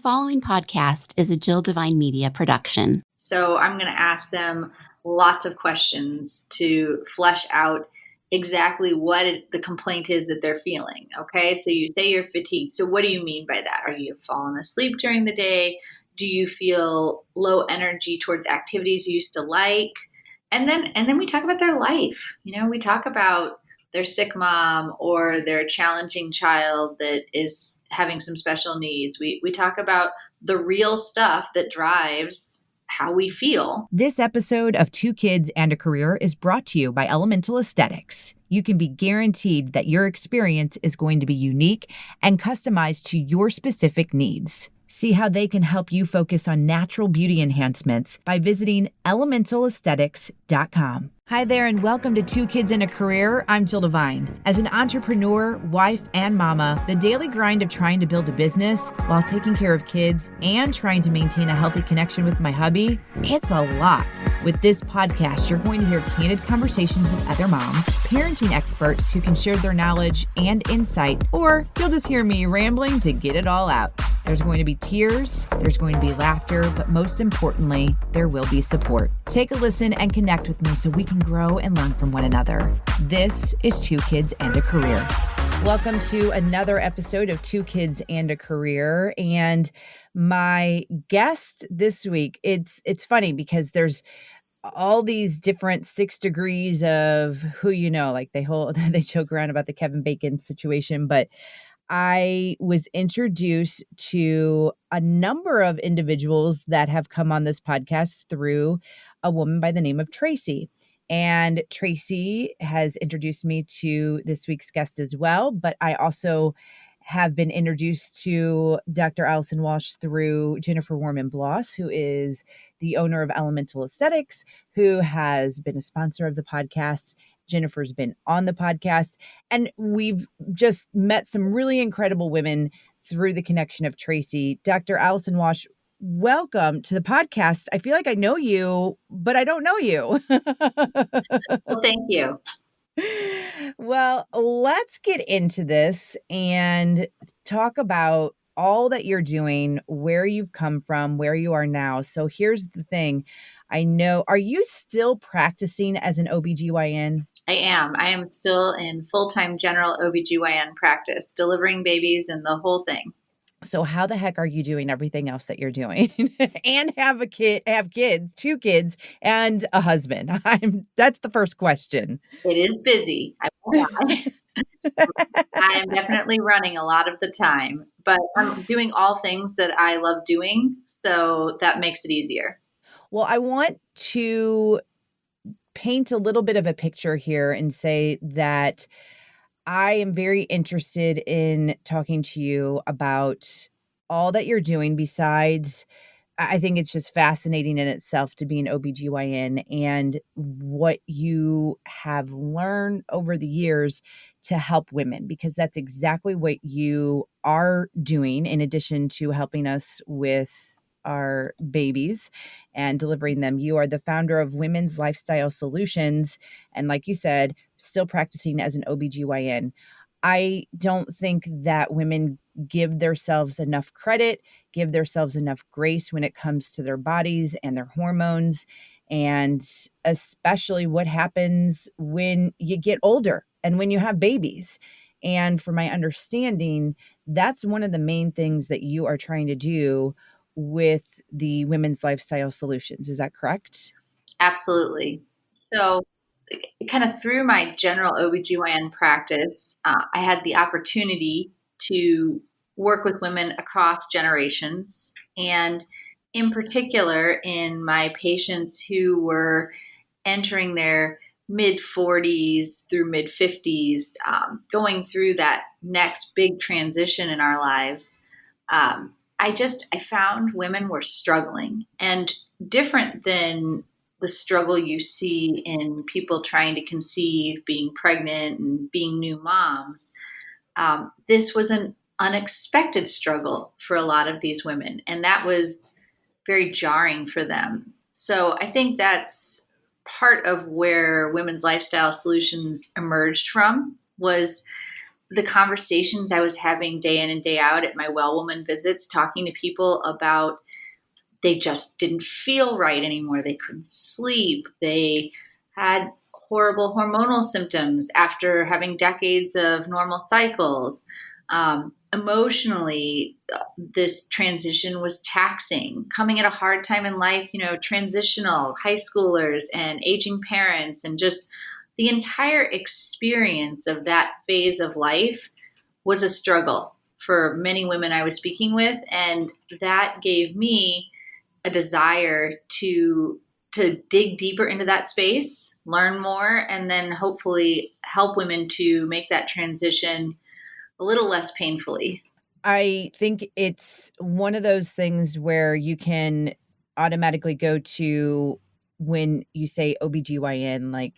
following podcast is a Jill Devine Media production. So I'm going to ask them lots of questions to flesh out exactly what the complaint is that they're feeling. Okay. So you say you're fatigued. So what do you mean by that? Are you falling asleep during the day? Do you feel low energy towards activities you used to like? And then we talk about their life. We talk about their sick mom or their challenging child that is having some special needs. We talk about the real stuff that drives how we feel. This episode of Two Kids and a Career is brought to you by Elemental Aesthetics. You can be guaranteed that your experience is going to be unique and customized to your specific needs. See how they can help you focus on natural beauty enhancements by visiting elementalaesthetics.com. Hi there and welcome to Two Kids and a Career. I'm Jill Devine. As an entrepreneur, wife, and mama, the daily grind of trying to build a business while taking care of kids and trying to maintain a healthy connection with my hubby, it's a lot. With this podcast, you're going to hear candid conversations with other moms, parenting experts who can share their knowledge and insight, or you'll just hear me rambling to get it all out. There's going to be tears, there's going to be laughter, but most importantly, there will be support. Take a listen and connect with me so we can grow and learn from one another. This is Two Kids and a Career. Welcome to another episode of Two Kids and a Career. And my guest this week, it's funny because there's all these different 6 degrees of who you know, like they joke around about the Kevin Bacon situation, but I was introduced to a number of individuals that have come on this podcast through a woman by the name of Tracy. And Tracy has introduced me to this week's guest as well. But I also have been introduced to Dr. Allison Walsh through Jennifer Warman-Bloss, who is the owner of Elemental Aesthetics, who has been a sponsor of the podcast. Jennifer's been on the podcast, and we've just met some really incredible women through the connection of Tracy. Dr. Allison Walsh, welcome to the podcast. I feel like I know you, but I don't know you. Well, thank you. Well, let's get into this and talk about all that you're doing, where you've come from, where you are now. So here's the thing. I know, are you still practicing as an OBGYN? I am. I am still in full-time general OBGYN practice, delivering babies and the whole thing. So how the heck are you doing everything else that you're doing and have kids, 2 kids and a husband? That's the first question. It is busy. I won't lie. I am definitely running a lot of the time, but I'm doing all things that I love doing. So that makes it easier. Well, I want to paint a little bit of a picture here and say that I am very interested in talking to you about all that you're doing besides, I think it's just fascinating in itself to be an OBGYN and what you have learned over the years to help women, because that's exactly what you are doing in addition to helping us with our babies and delivering them. You are the founder of Women's Lifestyle Solutions. And like you said, still practicing as an OBGYN. I don't think that women give themselves enough credit, give themselves enough grace when it comes to their bodies and their hormones, and especially what happens when you get older and when you have babies. And from my understanding, that's one of the main things that you are trying to do with the Women's Lifestyle Solutions. Is that correct? Absolutely. So kind of through my general OBGYN practice, I had the opportunity to work with women across generations. And in particular, in my patients who were entering their mid 40s through mid 50s, going through that next big transition in our lives, I found women were struggling, and different than the struggle you see in people trying to conceive, being pregnant and being new moms. This was an unexpected struggle for a lot of these women, and that was very jarring for them. So I think that's part of where Women's Lifestyle Solutions emerged from, was the conversations I was having day in and day out at my well woman visits, talking to people about they just didn't feel right anymore. They couldn't sleep. They had horrible hormonal symptoms after having decades of normal cycles. Emotionally, this transition was taxing, coming at a hard time in life, transitional high schoolers and aging parents, and just the entire experience of that phase of life was a struggle for many women I was speaking with. And that gave me a desire to dig deeper into that space, learn more, and then hopefully help women to make that transition a little less painfully. I think it's one of those things where you can automatically go to when you say OBGYN, like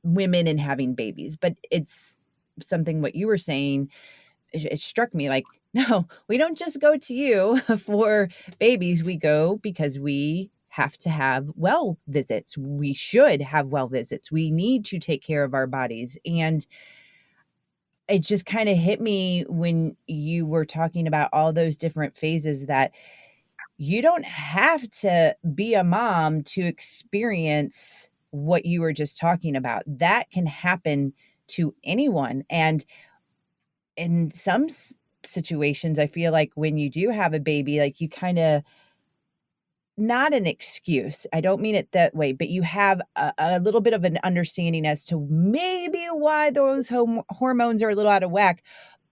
women and having babies, but it's something what you were saying. It struck me like, no, we don't just go to you for babies. We go because we have to have well visits. We should have well visits. We need to take care of our bodies. And it just kind of hit me when you were talking about all those different phases that you don't have to be a mom to experience what you were just talking about. That can happen to anyone. And in some situations, I feel like when you do have a baby, like you kind of, not an excuse, I don't mean it that way, but you have a little bit of an understanding as to maybe why those hormones are a little out of whack.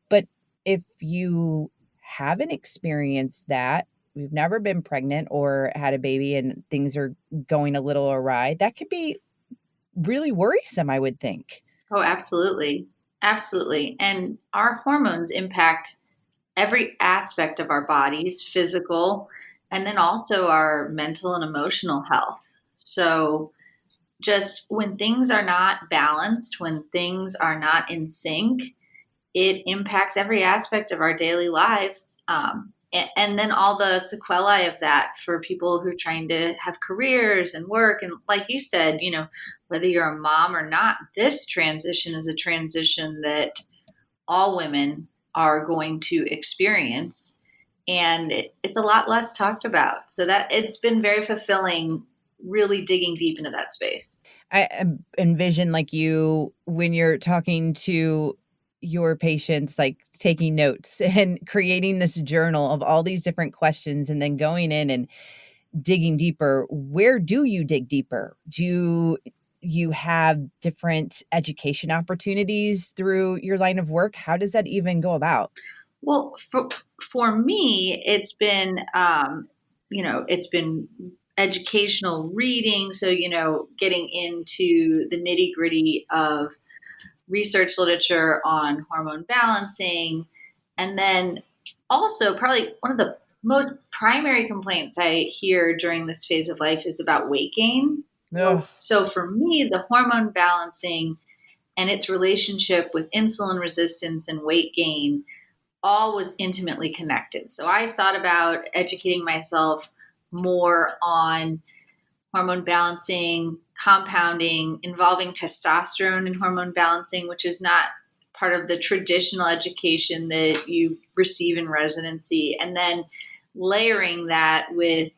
But if you haven't experienced that, we've never been pregnant or had a baby and things are going a little awry, that could be really worrisome, I would think. Oh, absolutely. Absolutely. And our hormones impact every aspect of our bodies, physical, and then also our mental and emotional health. So just when things are not balanced, when things are not in sync, it impacts every aspect of our daily lives. And then all the sequelae of that for people who are trying to have careers and work. And like you said, whether you're a mom or not, this transition is a transition that all women are going to experience. And it's a lot less talked about. So that it's been very fulfilling, really digging deep into that space. I envision like you, when you're talking to your patients, like taking notes and creating this journal of all these different questions and then going in and digging deeper. Where do you dig deeper? Do you have different education opportunities through your line of work? How does that even go about? Well, for me, it's been, it's been educational reading. So, getting into the nitty gritty of research literature on hormone balancing. And then also probably one of the most primary complaints I hear during this phase of life is about weight gain. Ugh. So for me, the hormone balancing and its relationship with insulin resistance and weight gain all was intimately connected. So I thought about educating myself more on hormone balancing, compounding, involving testosterone in hormone balancing, which is not part of the traditional education that you receive in residency, and then layering that with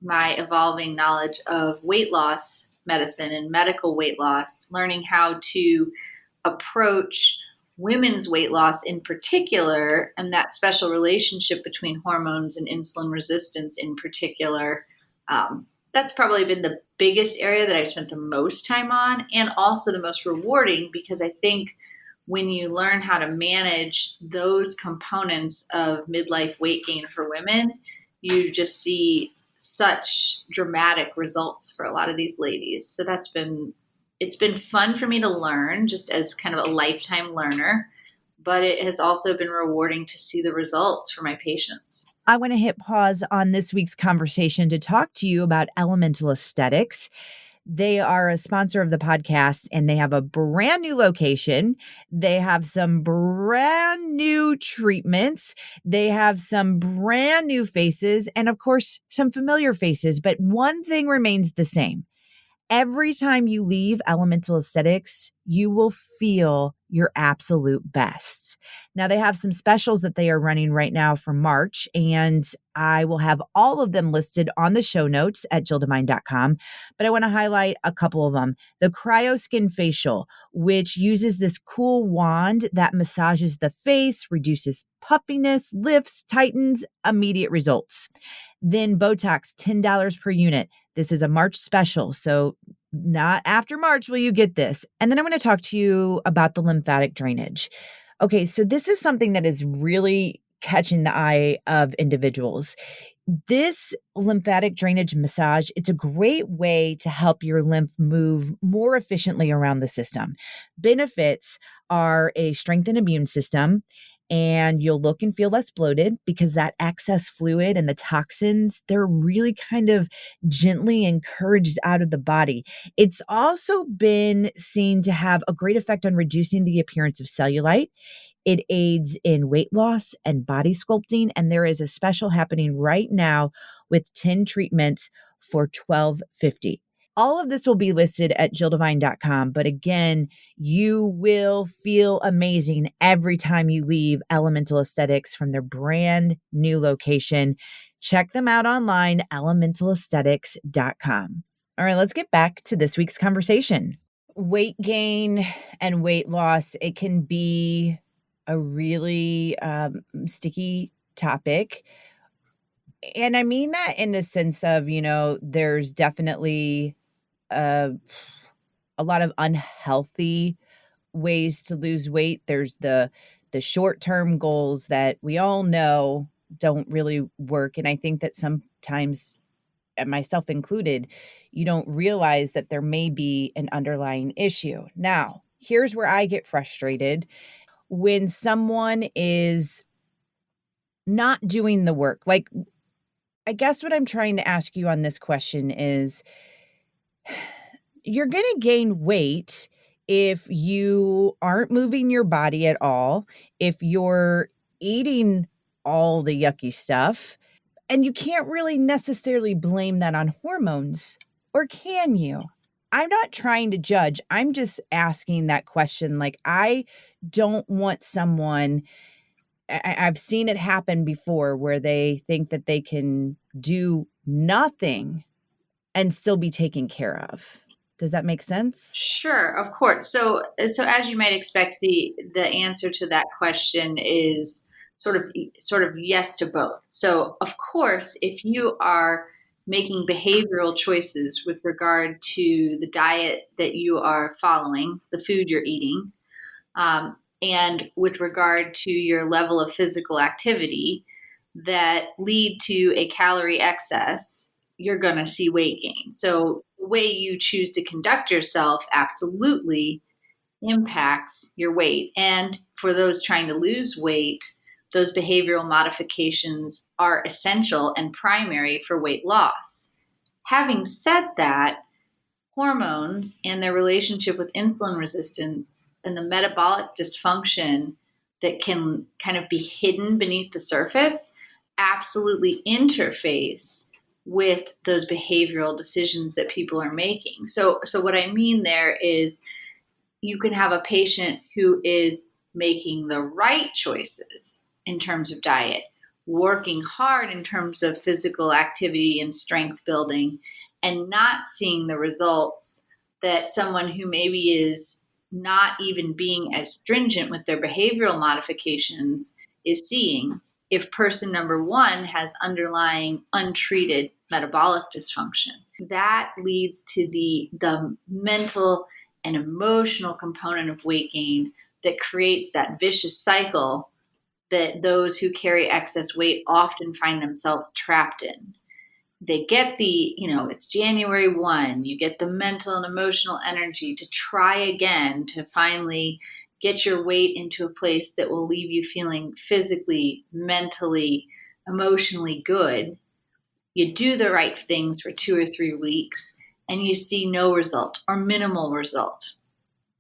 my evolving knowledge of weight loss medicine and medical weight loss, learning how to approach women's weight loss in particular, and that special relationship between hormones and insulin resistance in particular. That's probably been the biggest area that I've spent the most time on, and also the most rewarding, because I think when you learn how to manage those components of midlife weight gain for women, you just see such dramatic results for a lot of these ladies. So it's been fun for me to learn just as kind of a lifetime learner, but it has also been rewarding to see the results for my patients. I want to hit pause on this week's conversation to talk to you about Elemental Aesthetics. They are a sponsor of the podcast and they have a brand new location. They have some brand new treatments. They have some brand new faces and, of course, some familiar faces. But one thing remains the same. Every time you leave Elemental Aesthetics, you will feel your absolute best. Now, they have some specials that they are running right now for March, and I will have all of them listed on the show notes at jilldevine.com. But I want to highlight a couple of them. The Cryoskin Facial, which uses this cool wand that massages the face, reduces puffiness, lifts, tightens, immediate results. Then Botox, $10 per unit. This is a March special, so not after March will you get this. And then I'm going to talk to you about the lymphatic drainage. Okay, so this is something that is really catching the eye of individuals. This lymphatic drainage massage, it's a great way to help your lymph move more efficiently around the system. Benefits are a strengthened immune system, and you'll look and feel less bloated because that excess fluid and the toxins, they're really kind of gently encouraged out of the body. It's also been seen to have a great effect on reducing the appearance of cellulite. It aids in weight loss and body sculpting, and there is a special happening right now with 10 treatments for $12.50. All of this will be listed at jilldevine.com, but again, you will feel amazing every time you leave Elemental Aesthetics from their brand new location. Check them out online, elementalaesthetics.com. All right, let's get back to this week's conversation. Weight gain and weight loss, it can be a really sticky topic. And I mean that in the sense of, there's definitely a lot of unhealthy ways to lose weight. There's the short-term goals that we all know don't really work. And I think that sometimes, and myself included, you don't realize that there may be an underlying issue. Now, here's where I get frustrated. When someone is not doing the work, like, I guess what I'm trying to ask you on this question is, you're going to gain weight if you aren't moving your body at all, if you're eating all the yucky stuff, and you can't really necessarily blame that on hormones, or can you? I'm not trying to judge. I'm just asking that question. Like, I don't want someone, I've seen it happen before where they think that they can do nothing and still be taken care of. Does that make sense? Sure, of course. So as you might expect, the answer to that question is sort of yes to both. So of course, if you are making behavioral choices with regard to the diet that you are following, the food you're eating, and with regard to your level of physical activity that lead to a calorie excess, you're going to see weight gain. So the way you choose to conduct yourself absolutely impacts your weight. And for those trying to lose weight, those behavioral modifications are essential and primary for weight loss. Having said that, hormones and their relationship with insulin resistance and the metabolic dysfunction that can kind of be hidden beneath the surface absolutely interface with those behavioral decisions that people are making. So what I mean there is, you can have a patient who is making the right choices in terms of diet, working hard in terms of physical activity and strength building, and not seeing the results that someone who maybe is not even being as stringent with their behavioral modifications is seeing, if person number one has underlying untreated metabolic dysfunction. That leads to the mental and emotional component of weight gain that creates that vicious cycle that those who carry excess weight often find themselves trapped in. They get it's January 1, you get the mental and emotional energy to try again to finally get your weight into a place that will leave you feeling physically, mentally, emotionally good. You do the right things for 2 or 3 weeks and you see no result or minimal result.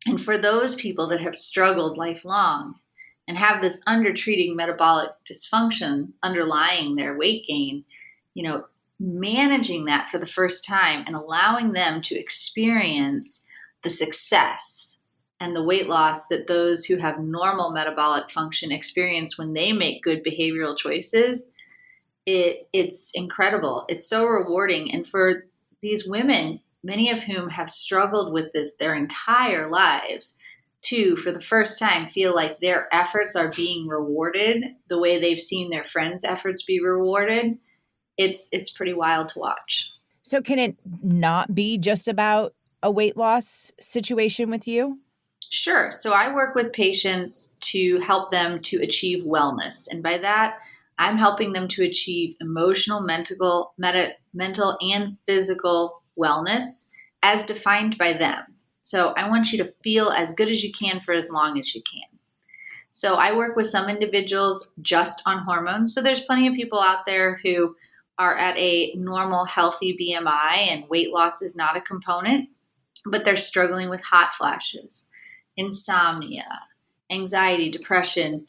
And for those people that have struggled lifelong and have this undertreating metabolic dysfunction underlying their weight gain, managing that for the first time and allowing them to experience the success and the weight loss that those who have normal metabolic function experience when they make good behavioral choices, it's incredible. It's so rewarding. And for these women, many of whom have struggled with this their entire lives, to, for the first time, feel like their efforts are being rewarded the way they've seen their friends' efforts be rewarded, it's pretty wild to watch. So can it not be just about a weight loss situation with you? Sure. So I work with patients to help them to achieve wellness. And by that, I'm helping them to achieve emotional, mental, and physical wellness as defined by them. So I want you to feel as good as you can for as long as you can. So I work with some individuals just on hormones. So there's plenty of people out there who are at a normal, healthy BMI and weight loss is not a component, but they're struggling with hot flashes, insomnia, anxiety, depression,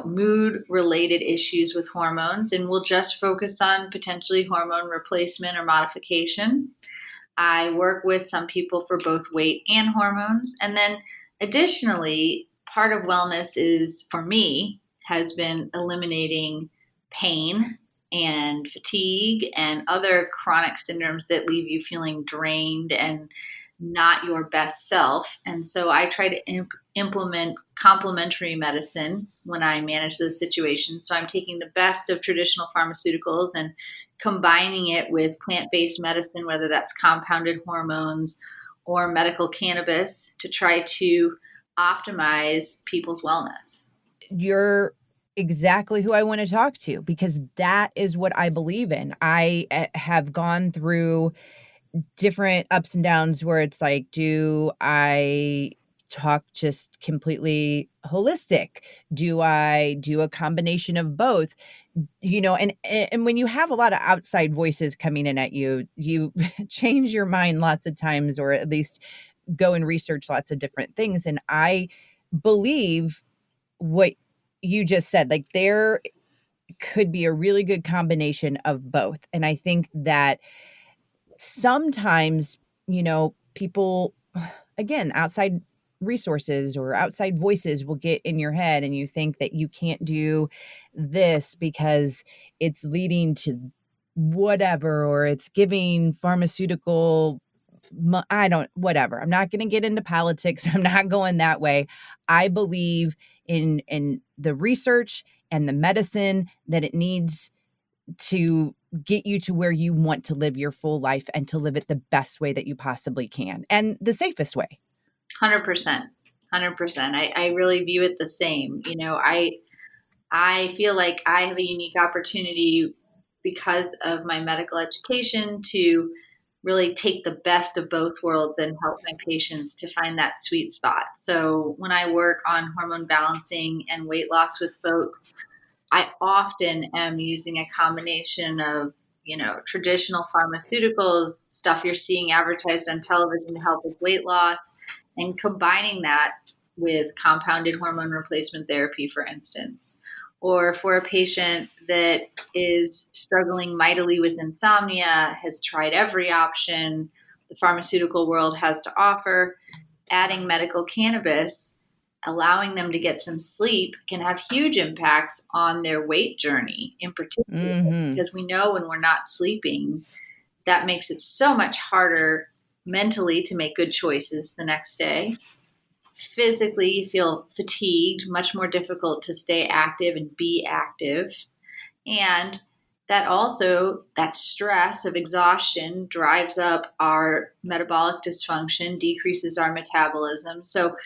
mood related issues with hormones. And we'll just focus on potentially hormone replacement or modification. I work with some people for both weight and hormones. And then additionally, part of wellness is, for me, has been eliminating pain and fatigue and other chronic syndromes that leave you feeling drained and not your best self. And so I try to implement complementary medicine when I manage those situations. So I'm taking the best of traditional pharmaceuticals and combining it with plant-based medicine, whether that's compounded hormones or medical cannabis, to try to optimize people's wellness. You're exactly who I want to talk to, because that is what I believe in. I have gone through different ups and downs where it's like, do I talk just completely holistic? Do I do a combination of both? And when you have a lot of outside voices coming in at you, you change your mind lots of times, or at least go and research lots of different things. And I believe what you just said, like there could be a really good combination of both. And I think that sometimes, people, again, outside resources or outside voices will get in your head, and you think that you can't do this because it's leading to whatever, or it's giving pharmaceutical, whatever. I'm not going to get into politics. I'm not going that way. I believe in the research and the medicine that it needs to get you to where you want to live your full life, and to live it the best way that you possibly can, and the safest way. 100%. 100%. I really view it the same. I feel like I have a unique opportunity because of my medical education to really take the best of both worlds and help my patients to find that sweet spot. So when I work on hormone balancing and weight loss with folks, I often am using a combination of, traditional pharmaceuticals, stuff you're seeing advertised on television to help with weight loss, and combining that with compounded hormone replacement therapy, for instance. Or for a patient that is struggling mightily with insomnia, has tried every option the pharmaceutical world has to offer, adding medical cannabis, allowing them to get some sleep, can have huge impacts on their weight journey in particular, because we know when we're not sleeping, that makes it so much harder mentally to make good choices the next day. Physically, you feel fatigued, much more difficult to stay active and be active. And that stress of exhaustion drives up our metabolic dysfunction, decreases our metabolism. So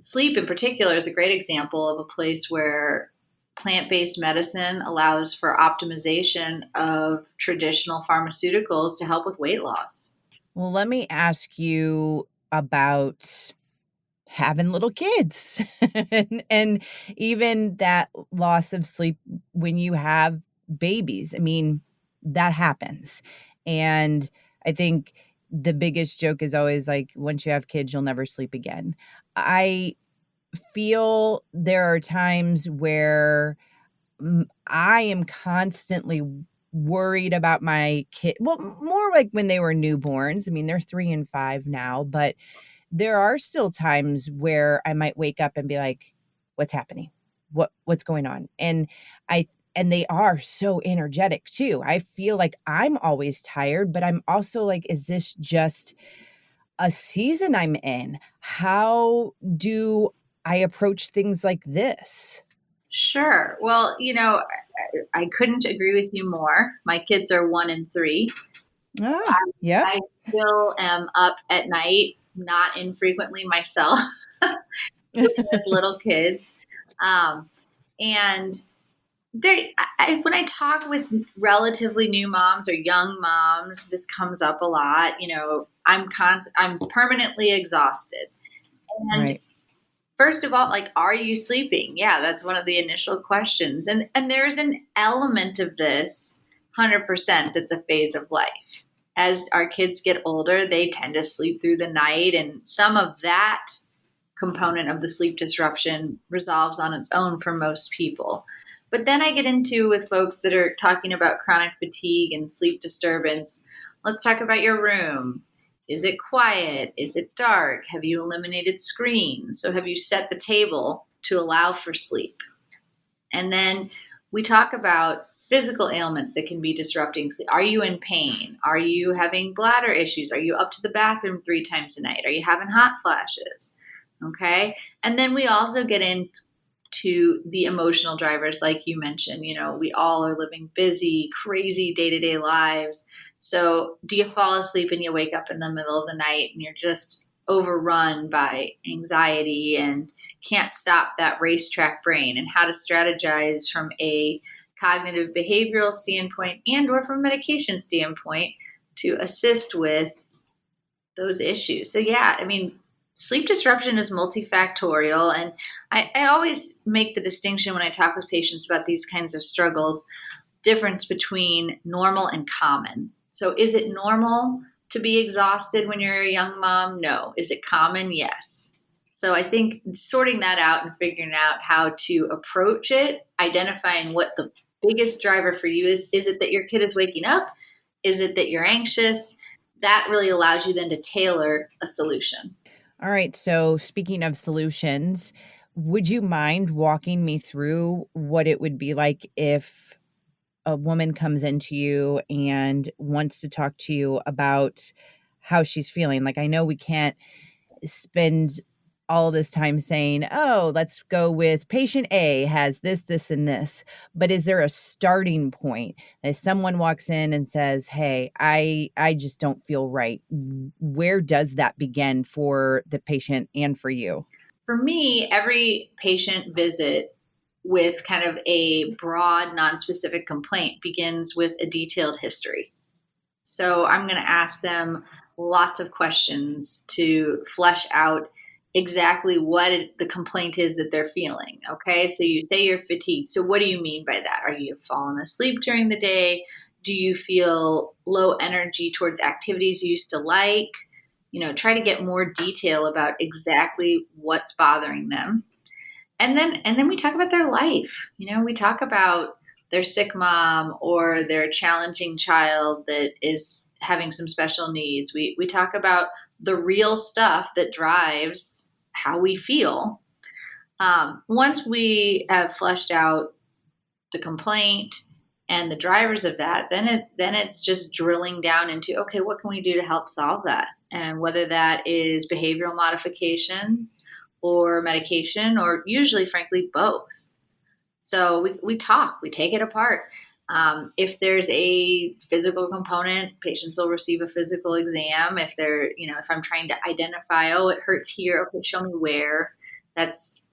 sleep in particular is a great example of a place where plant-based medicine allows for optimization of traditional pharmaceuticals to help with weight loss. Well, let me ask you about having little kids and even that loss of sleep when you have babies. I mean, that happens. And I think the biggest joke is always like, once you have kids, you'll never sleep again. I feel there are times where I am constantly worried about my kid. Well, more like when they were newborns. I mean, they're 3 and 5 now, but there are still times where I might wake up and be like, what's happening? What's going on? And they are so energetic too. I feel like I'm always tired, but I'm also like, is this just a season I'm in? How do I approach things like this? Sure. Well, I couldn't agree with you more. My kids are 1 and 3. Ah, yep. I still am up at night, not infrequently myself, dealing with little kids. And when I talk with relatively new moms or young moms, this comes up a lot. I'm permanently exhausted. And Right. first of all, like, are you sleeping? Yeah, that's one of the initial questions. And there's an element of this 100% that's a phase of life. As our kids get older, they tend to sleep through the night, and some of that component of the sleep disruption resolves on its own for most people. But then I get into with folks that are talking about chronic fatigue and sleep disturbance. Let's talk about your room. Is it quiet? Is it dark? Have you eliminated screens? So have you set the table to allow for sleep? And then we talk about physical ailments that can be disrupting sleep. Are you in pain? Are you having bladder issues? Are you up to the bathroom 3 times a night? Are you having hot flashes? Okay. And then we also get into the emotional drivers, like you mentioned. We all are living busy, crazy day-to-day lives. So do you fall asleep and you wake up in the middle of the night and you're just overrun by anxiety and can't stop that racetrack brain, and how to strategize from a cognitive behavioral standpoint and or from medication standpoint to assist with those issues. So yeah, I mean, sleep disruption is multifactorial. And I always make the distinction when I talk with patients about these kinds of struggles, difference between normal and common. So is it normal to be exhausted when you're a young mom? No. Is it common? Yes. So I think sorting that out and figuring out how to approach it, identifying what the biggest driver for you is it that your kid is waking up? Is it that you're anxious? That really allows you then to tailor a solution. All right. So, speaking of solutions, would you mind walking me through what it would be like if a woman comes into you and wants to talk to you about how she's feeling? Like, I know we can't spend all this time saying, oh, let's go with patient A has this, this, and this. But is there a starting point? If someone walks in and says, hey, I just don't feel right, where does that begin for the patient and for you? For me, every patient visit with kind of a broad, non-specific complaint begins with a detailed history. So I'm going to ask them lots of questions to flesh out exactly what the complaint is that they're feeling. Okay. So you say you're fatigued. So what do you mean by that? Are you falling asleep during the day? Do you feel low energy towards activities you used to like? Try to get more detail about exactly what's bothering them. And then we talk about their life. We talk about their sick mom or their challenging child that is having some special needs. We talk about the real stuff that drives how we feel. Once we have fleshed out the complaint and the drivers of that, then it's just drilling down into, okay, what can we do to help solve that? And whether that is behavioral modifications or medication, or usually, frankly, both. So we talk, we take it apart. If there's a physical component, patients will receive a physical exam. If I'm trying to identify, oh, it hurts here, okay, show me where. That's,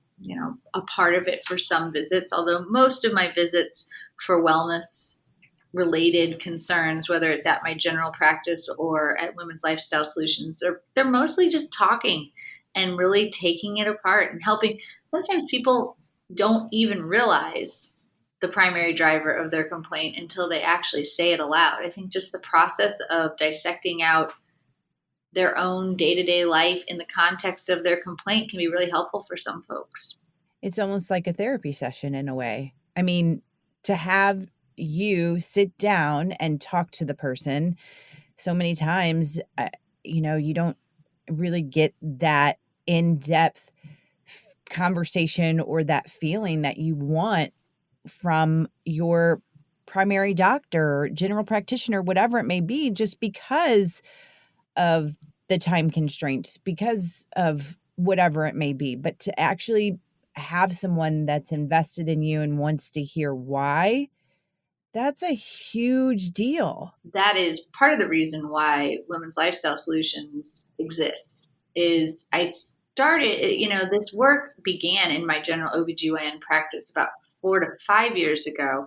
a part of it for some visits, although most of my visits for wellness related concerns, whether it's at my general practice or at Women's Lifestyle Solutions, they're mostly just talking and really taking it apart and helping. Sometimes people don't even realize the primary driver of their complaint until they actually say it aloud. I think just the process of dissecting out their own day-to-day life in the context of their complaint can be really helpful for some folks. It's almost like a therapy session in a way. I mean, to have you sit down and talk to the person so many times, you don't really get that in-depth conversation or that feeling that you want from your primary doctor, general practitioner, whatever it may be, just because of the time constraints, because of whatever it may be. But to actually have someone that's invested in you and wants to hear why, that's a huge deal. That is part of the reason why Women's Lifestyle Solutions exists. Is I started, this work began in my general OBGYN practice about 4 to 5 years ago,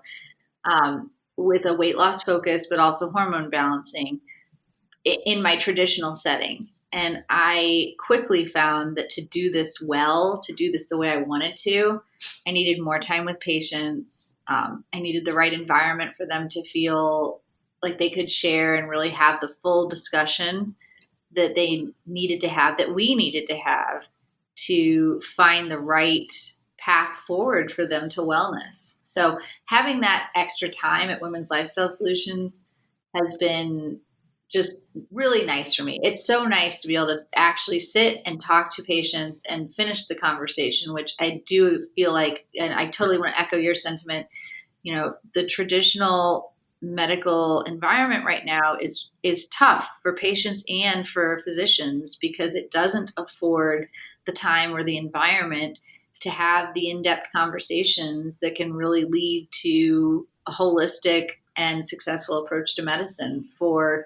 with a weight loss focus, but also hormone balancing in my traditional setting. And I quickly found that to do this well, to do this the way I wanted to, I needed more time with patients. I needed the right environment for them to feel like they could share and really have the full discussion that they needed to have, that we needed to have to find the right path forward for them to wellness. So having that extra time at Women's Lifestyle Solutions has been just really nice for me. It's so nice to be able to actually sit and talk to patients and finish the conversation, which I do feel like, and I totally want to echo your sentiment, the traditional medical environment right now is tough for patients and for physicians because it doesn't afford the time or the environment to have the in-depth conversations that can really lead to a holistic and successful approach to medicine for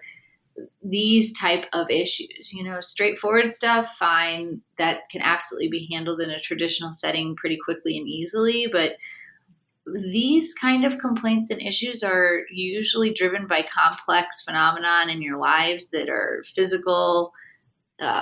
these type of issues. Straightforward stuff, fine, that can absolutely be handled in a traditional setting pretty quickly and easily, but these kind of complaints and issues are usually driven by complex phenomenon in your lives that are physical,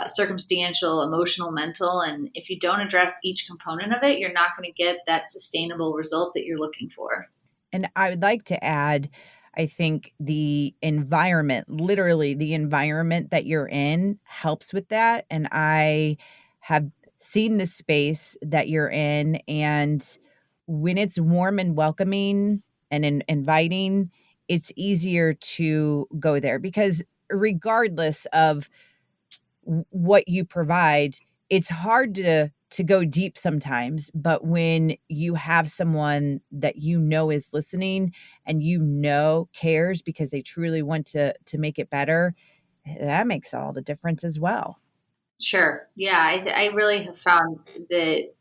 circumstantial, emotional, mental. And if you don't address each component of it, you're not going to get that sustainable result that you're looking for. And I would like to add, I think the environment, literally the environment that you're in helps with that. And I have seen the space that you're in, and when it's warm and welcoming and inviting, it's easier to go there because regardless of what you provide, it's hard to go deep sometimes. But when you have someone that is listening and cares because they truly want to make it better, that makes all the difference as well. Sure. Yeah, I really have found that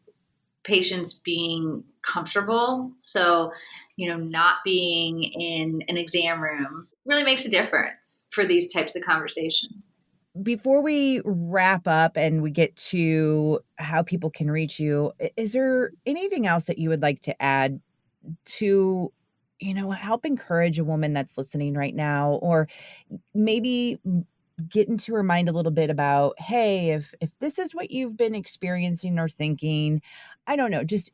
patients being comfortable, so not being in an exam room, really makes a difference for these types of conversations. Before we wrap up and we get to how people can reach you, is there anything else that you would like to add to, help encourage a woman that's listening right now, or maybe get into her mind a little bit about, hey, if this is what you've been experiencing or thinking, I don't know, just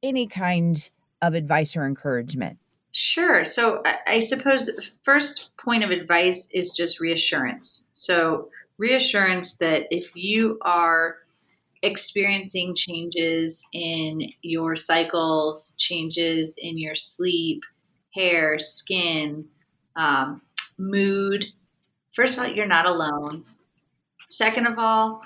any kind of advice or encouragement? Sure. So I suppose the first point of advice is just reassurance. So reassurance that if you are experiencing changes in your cycles, changes in your sleep, hair, skin, mood, first of all, you're not alone. Second of all,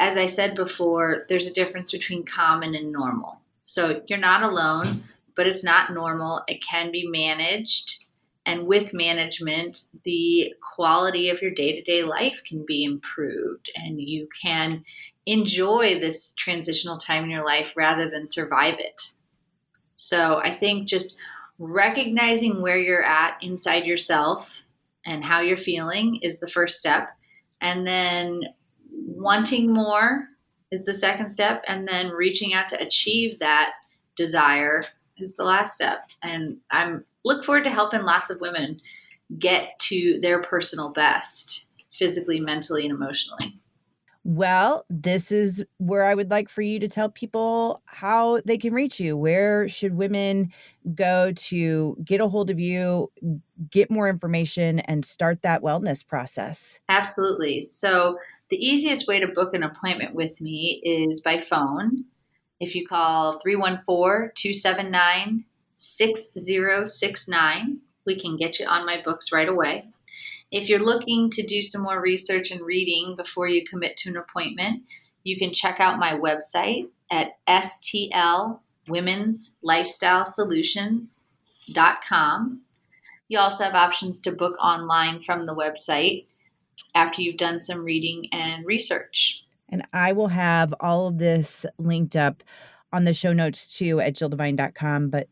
as I said before, there's a difference between common and normal. So you're not alone, but it's not normal. It can be managed. And with management, the quality of your day-to-day life can be improved, and you can enjoy this transitional time in your life rather than survive it. So I think just recognizing where you're at inside yourself and how you're feeling is the first step. And then wanting more is the second step. And then reaching out to achieve that desire is the last step. And I'm look forward to helping lots of women get to their personal best, physically, mentally, and emotionally. Well, this is where I would like for you to tell people how they can reach you. Where should women go to get a hold of you, get more information, and start that wellness process? Absolutely. So the easiest way to book an appointment with me is by phone. If you call 314-279-6069, we can get you on my books right away. If you're looking to do some more research and reading before you commit to an appointment, you can check out my website at stlwomenslifestylesolutions.com. You also have options to book online from the website after you've done some reading and research. And I will have all of this linked up on the show notes too at jilldevine.com. But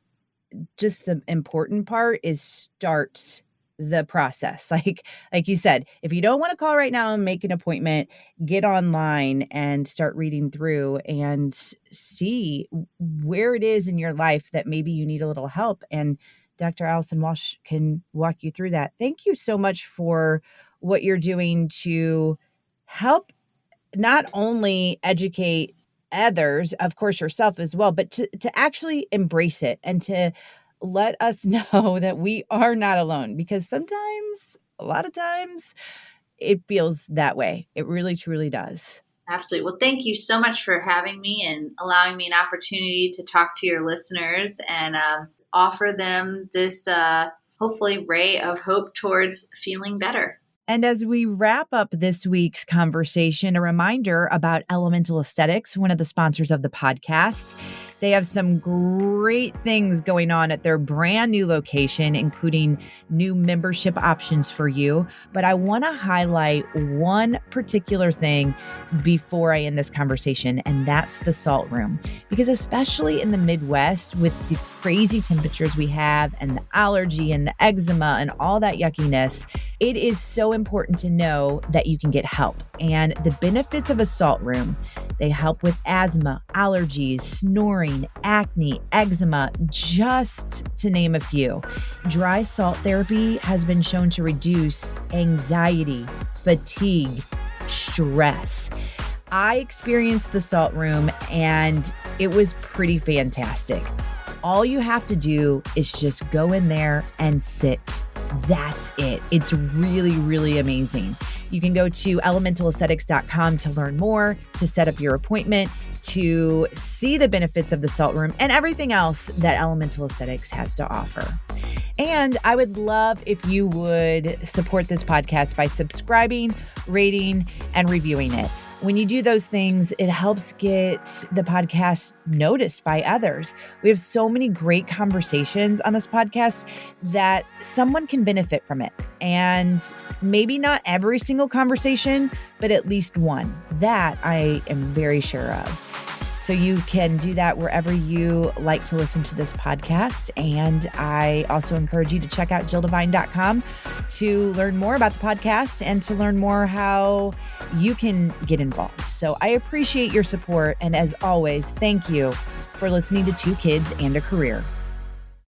just the important part is start the process. Like you said, if you don't want to call right now and make an appointment, get online and start reading through and see where it is in your life that maybe you need a little help. And Dr. Allison Walsh can walk you through that. Thank you so much for what you're doing to help not only educate others, of course, yourself as well, but to actually embrace it and to let us know that we are not alone, because sometimes, a lot of times, it feels that way. It really, truly does. Absolutely. Well, thank you so much for having me and allowing me an opportunity to talk to your listeners and offer them this hopefully ray of hope towards feeling better. And as we wrap up this week's conversation, a reminder about Elemental Aesthetics, one of the sponsors of the podcast. They have some great things going on at their brand new location, including new membership options for you. But I want to highlight one particular thing before I end this conversation, and that's the salt room. Because especially in the Midwest, with the crazy temperatures we have and the allergy and the eczema and all that yuckiness, it is so important to know that you can get help. And the benefits of a salt room, they help with asthma, allergies, snoring, acne, eczema, just to name a few. Dry salt therapy has been shown to reduce anxiety, fatigue, stress. I experienced the salt room and it was pretty fantastic. All you have to do is just go in there and sit. That's it. It's really, really amazing. You can go to elementalaesthetics.com to learn more, to set up your appointment, to see the benefits of the salt room and everything else that Elemental Aesthetics has to offer. And I would love if you would support this podcast by subscribing, rating, and reviewing it. When you do those things, it helps get the podcast noticed by others. We have so many great conversations on this podcast that someone can benefit from it. And maybe not every single conversation, but at least one. That I am very sure of. So you can do that wherever you like to listen to this podcast. And I also encourage you to check out jilldevine.com to learn more about the podcast and to learn more how you can get involved. So I appreciate your support. And as always, thank you for listening to Two Kids and a Career.